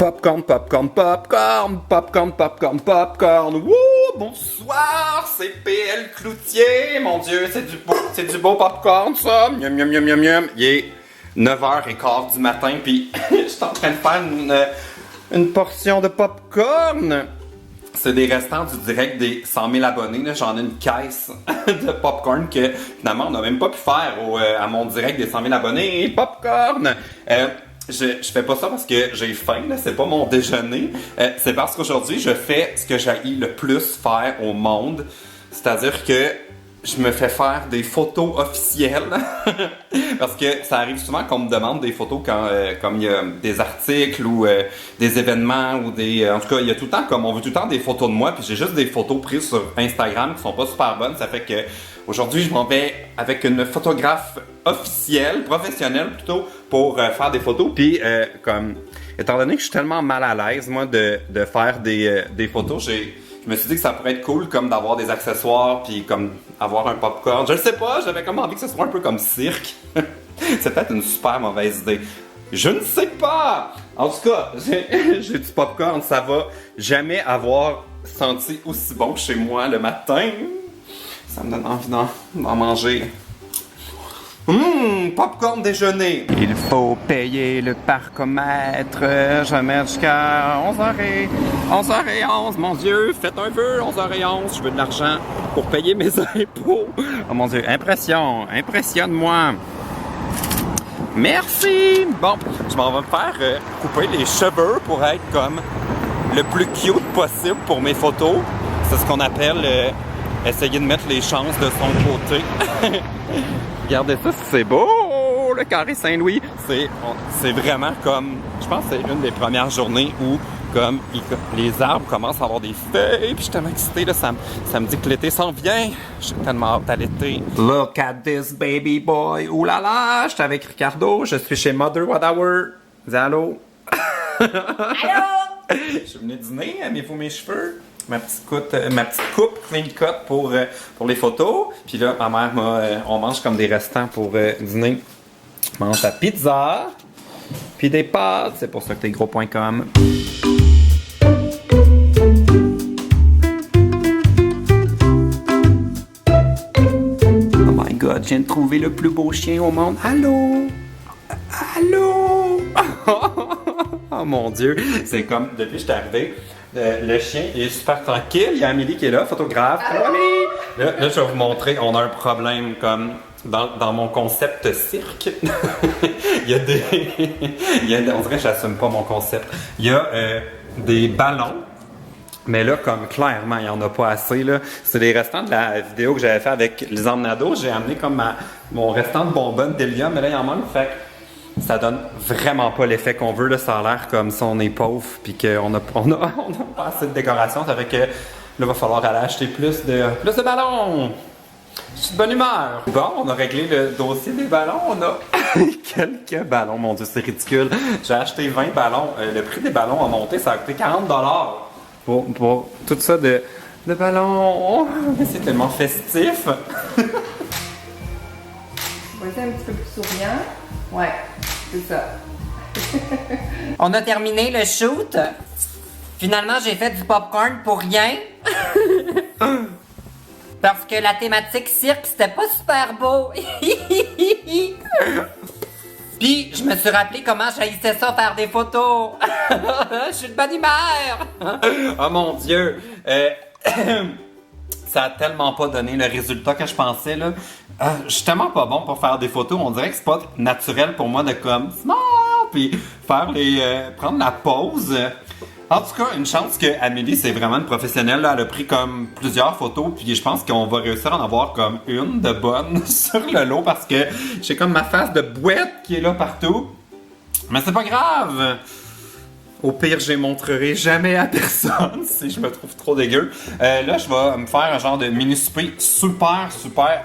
Popcorn, popcorn, popcorn, popcorn, popcorn, popcorn. Wouh! Bonsoir, c'est PL Cloutier. Mon Dieu, c'est du beau popcorn, ça. Miam, miam, miam, miam, miam. Il est 9h15 du matin, puis je suis en train de faire une portion de popcorn. C'est des restants du direct des 100 000 abonnés. Là. J'en ai une caisse de popcorn que finalement on n'a même pas pu faire à mon direct des 100 000 abonnés. Popcorn! Je fais pas ça parce que j'ai faim, là. C'est pas mon déjeuner. C'est parce qu'aujourd'hui, je fais ce que j'haïs le plus faire au monde. C'est-à-dire que je me fais faire des photos officielles. Parce que ça arrive souvent qu'on me demande des photos quand comme il y a des articles ou des événements ou des... en tout cas, il y a tout le temps comme on veut tout le temps des photos de moi. Puis j'ai juste des photos prises sur Instagram qui sont pas super bonnes. Ça fait que aujourd'hui, je m'en vais avec une photographe officielle, professionnelle plutôt, pour faire des photos. Puis comme étant donné que je suis tellement mal à l'aise moi de faire des photos, je me suis dit que ça pourrait être cool comme d'avoir des accessoires puis comme avoir un popcorn. Je le sais pas, j'avais comme envie que ce soit un peu comme cirque. C'est peut-être une super mauvaise idée. Je ne sais pas! En tout cas, j'ai du popcorn, ça va jamais avoir senti aussi bon chez moi le matin. Ça me donne envie d'en manger. Popcorn déjeuner. Il faut payer le parcomètre. Je vais mettre jusqu'à 11h11. Mon Dieu, faites un vœu, 11h11. Je veux de l'argent pour payer mes impôts. Oh mon Dieu, impressionne-moi. Merci. Bon, je m'en vais me faire couper les cheveux pour être comme le plus cute possible pour mes photos. C'est ce qu'on appelle essayer de mettre les chances de son côté. Regardez ça, c'est beau! Le carré Saint-Louis, c'est vraiment comme... Je pense que c'est une des premières journées où comme les arbres commencent à avoir des feuilles. Puis je suis tellement excitée, là, ça me dit que l'été s'en vient. J'ai tellement hâte à l'été. Look at this baby boy! Ouh là là! Je suis avec Ricardo, je suis chez Mother Whatever. Dis allô? Allô? Je suis venu dîner, aimez-vous mes cheveux? Ma petite coupe clean cut pour les photos. Puis là, ma mère on mange comme des restants pour dîner. On mange la pizza, puis des pâtes. C'est pour ça que t'es gros.com. Oh my God, je viens de trouver le plus beau chien au monde. Allô? Allô? Oh mon Dieu, c'est comme depuis que je suis arrivé. Le chien est super tranquille. Il y a Amélie qui est là, photographe. Allô, Amélie! Là, je vais vous montrer. On a un problème comme dans mon concept cirque. On dirait que j'assume pas mon concept. Il y a des ballons. Mais là, comme clairement, il n'y en a pas assez. Là. C'est les restants de la vidéo que j'avais fait avec Lisanne Nadeau. J'ai amené comme mon restant de bonbonnes d'hélium, mais là, il en manque. Fait ça donne vraiment pas l'effet qu'on veut. Là. Ça a l'air comme si on est pauvre puis qu'on a pas assez de décoration. Ça fait que là, il va falloir aller acheter plus de ballons. Je suis de bonne humeur. Bon, on a réglé le dossier des ballons. On a quelques ballons. Mon Dieu, c'est ridicule. J'ai acheté 20 ballons. Le prix des ballons a monté. Ça a coûté 40$ pour tout ça de ballons. C'est tellement festif. Vas-y, un petit peu plus souriant. Ouais, c'est ça. On a terminé le shoot. Finalement, j'ai fait du popcorn pour rien. Parce que la thématique cirque, c'était pas super beau. Puis, je me suis rappelé comment j'haïssais ça faire des photos. Je suis de bonne humeur. Oh mon Dieu. Ça a tellement pas donné le résultat que je pensais, là. Je suis tellement pas bon pour faire des photos. On dirait que c'est pas naturel pour moi de comme smile puis faire prendre la pause. En tout cas, une chance que Amélie, c'est vraiment une professionnelle. Là. Elle a pris comme plusieurs photos, puis je pense qu'on va réussir à en avoir comme une de bonne sur le lot parce que j'ai comme ma face de bouette qui est là partout. Mais c'est pas grave. Au pire, je les montrerai jamais à personne si je me trouve trop dégueu. Là, je vais me faire un genre de mini-souper super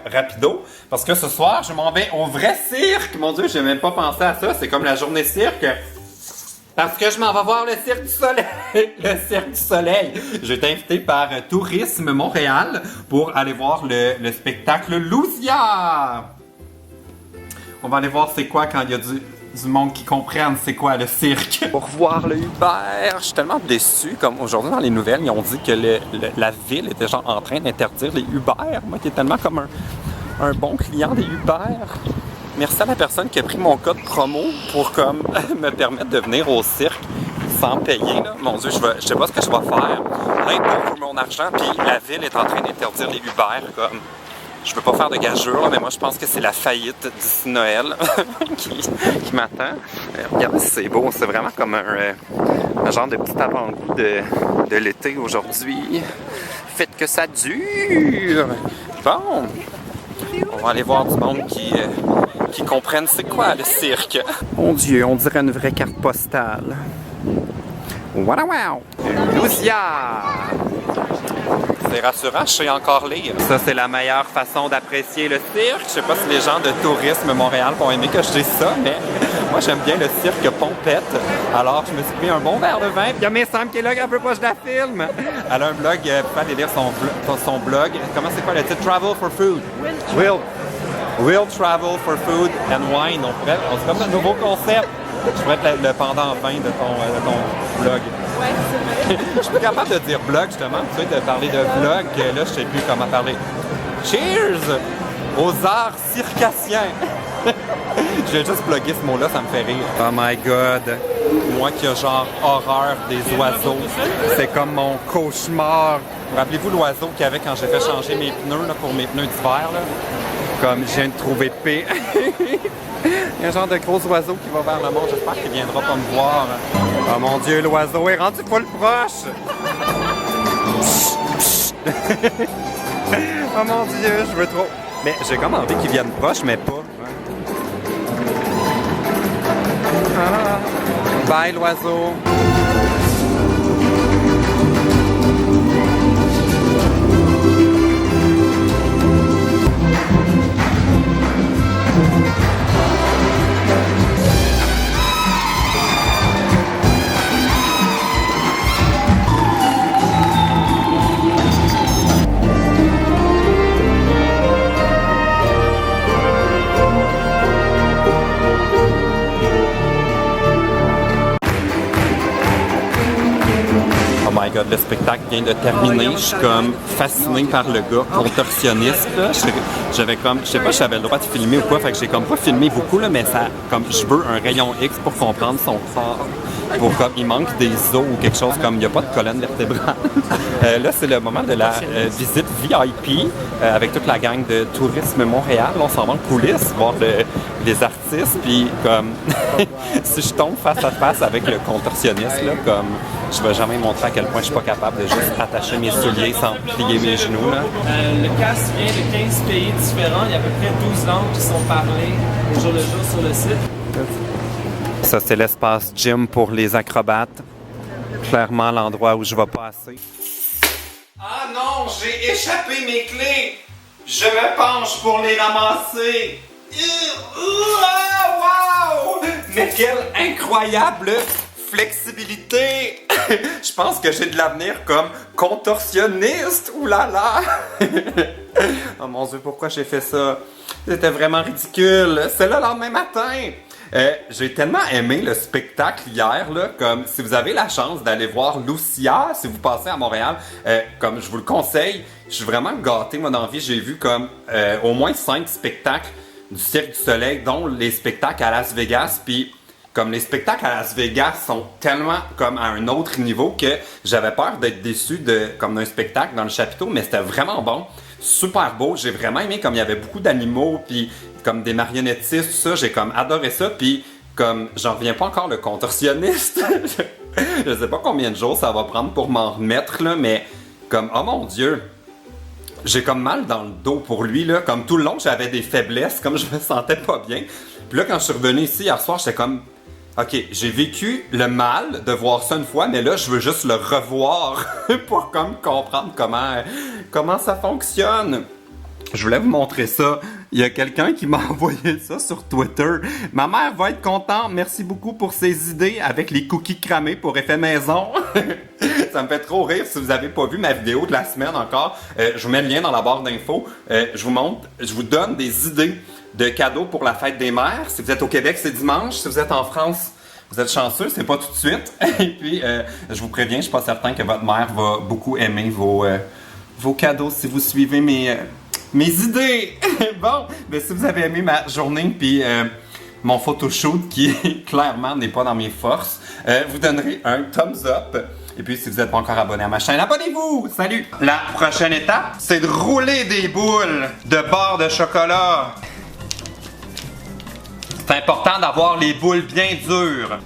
rapido. Parce que ce soir, je m'en vais au vrai cirque. Mon Dieu, j'ai même pas pensé à ça. C'est comme la journée cirque. Parce que je m'en vais voir le Cirque du Soleil. Le Cirque du Soleil. J'ai été invité par Tourisme Montréal pour aller voir le spectacle Lousia. On va aller voir c'est quoi quand il y a du du monde qui comprenne c'est quoi le cirque. Pour voir le Uber, je suis tellement déçu. Comme aujourd'hui dans les nouvelles, ils ont dit que la ville était genre en train d'interdire les Uber. Moi qui est tellement comme un bon client des Uber. Merci à la personne qui a pris mon code promo pour comme me permettre de venir au cirque sans payer. Là. Mon Dieu, je sais pas ce que je vais faire. L'impôt pour mon argent, puis la ville est en train d'interdire les Uber. Comme, je peux pas faire de gageure, là, mais moi je pense que c'est la faillite d'ici Noël qui m'attend. Regardez si c'est beau, c'est vraiment comme un genre de petit avant-goût de l'été aujourd'hui. Faites que ça dure! Bon, on va aller voir du monde qui comprennent c'est quoi le cirque. Mon Dieu, on dirait une vraie carte postale. Wow, wow! Lucia! C'est rassurant, je sais encore lire. Ça, c'est la meilleure façon d'apprécier le cirque. Je sais pas si les gens de Tourisme Montréal vont aimer que je dise ça, mais moi, j'aime bien le cirque Pompette. Alors, je me suis pris un bon verre de vin. Puis il y a mes Sam qui est là, elle veut pas que je la filme. Elle a un blog, vous pouvez aller lire son blog. Comment c'est quoi le titre? Travel for Food. Will Travel for Food and Wine. On se fait un nouveau concept. Je pourrais être le pendant fin de ton blog. Ouais, c'est vrai. Je suis plus capable de dire blog, justement. Tu sais, de parler de vlog, là, je sais plus comment parler. Cheers aux arts circassiens. Je vais juste plugger ce mot-là, ça me fait rire. Oh my God. Moi qui ai genre horreur des oiseaux. C'est comme mon cauchemar. Rappelez-vous l'oiseau qu'il y avait quand j'ai fait changer mes pneus là, pour mes pneus d'hiver, là? Comme je viens de trouver paix. Il y a un genre de gros oiseau qui va vers le monde. J'espère qu'il viendra pas me voir. Oh mon Dieu, l'oiseau est rendu full proche. Oh mon Dieu, je veux trop. Mais j'ai comme envie qu'il vienne proche, mais pas. Ah. Bye l'oiseau. Oh my God, le spectacle vient de terminer. Je suis comme fasciné par le gars contorsionniste. Là. J'avais comme, je sais pas si j'avais le droit de filmer ou quoi, fait que j'ai comme pas filmé beaucoup, là, mais ça, comme je veux un rayon X pour comprendre son corps. Pour comme il manque des os ou quelque chose comme il n'y a pas de colonne vertébrale. Là, c'est le moment de la visite VIP avec toute la gang de Tourisme Montréal. Là, on s'en va en coulisses, voir les artistes. Puis comme si je tombe face à face avec le contorsionniste, là, comme je vais jamais montrer à quel point je suis pas capable de juste attacher mes souliers sans plier mes genoux. Là. Le cast vient de 15 pays différents. Il y a à peu près 12 langues qui sont parlées au jour le jour sur le site. Ça, c'est l'espace gym pour les acrobates. Clairement, l'endroit où je vais passer. Ah non, j'ai échappé mes clés! Je me penche pour les ramasser! Wow! Mais quelle incroyable flexibilité! Je pense que j'ai de l'avenir comme contorsionniste! Ouh là là! Oh mon Dieu, pourquoi j'ai fait ça? C'était vraiment ridicule! C'est le lendemain matin! J'ai tellement aimé le spectacle hier, là, comme si vous avez la chance d'aller voir Lucia, si vous passez à Montréal, comme je vous le conseille, je suis vraiment gâté, moi, dans la vie, j'ai vu comme au moins 5 spectacles du Cirque du Soleil, dont les spectacles à Las Vegas, puis comme les spectacles à Las Vegas sont tellement comme à un autre niveau que j'avais peur d'être déçu comme d'un spectacle dans le chapiteau, mais c'était vraiment bon. Super beau, j'ai vraiment aimé comme il y avait beaucoup d'animaux puis comme des marionnettistes, tout ça, j'ai comme adoré ça puis comme j'en reviens pas encore le contorsionniste. Je sais pas combien de jours ça va prendre pour m'en remettre là, mais comme oh mon Dieu, j'ai comme mal dans le dos pour lui là, comme tout le long j'avais des faiblesses, comme je me sentais pas bien. Puis là quand je suis revenu ici hier soir, j'étais comme OK, j'ai vécu le mal de voir ça une fois, mais là, je veux juste le revoir pour comme comprendre comment ça fonctionne. Je voulais vous montrer ça. Il y a quelqu'un qui m'a envoyé ça sur Twitter. Ma mère va être contente. Merci beaucoup pour ses idées avec les cookies cramés pour effet maison. Ça me fait trop rire. Si vous n'avez pas vu ma vidéo de la semaine encore, je vous mets le lien dans la barre d'infos. Je vous donne des idées de cadeaux pour la fête des mères. Si vous êtes au Québec, c'est dimanche. Si vous êtes en France, vous êtes chanceux, c'est pas tout de suite. Et puis, je vous préviens, je suis pas certain que votre mère va beaucoup aimer vos cadeaux si vous suivez mes idées. Bon, mais si vous avez aimé ma journée, puis mon photoshoot qui clairement n'est pas dans mes forces, vous donnerez un thumbs up. Et puis, si vous n'êtes pas encore abonné à ma chaîne, abonnez-vous! Salut! La prochaine étape, c'est de rouler des boules de barres de chocolat. C'est important d'avoir les boules bien dures.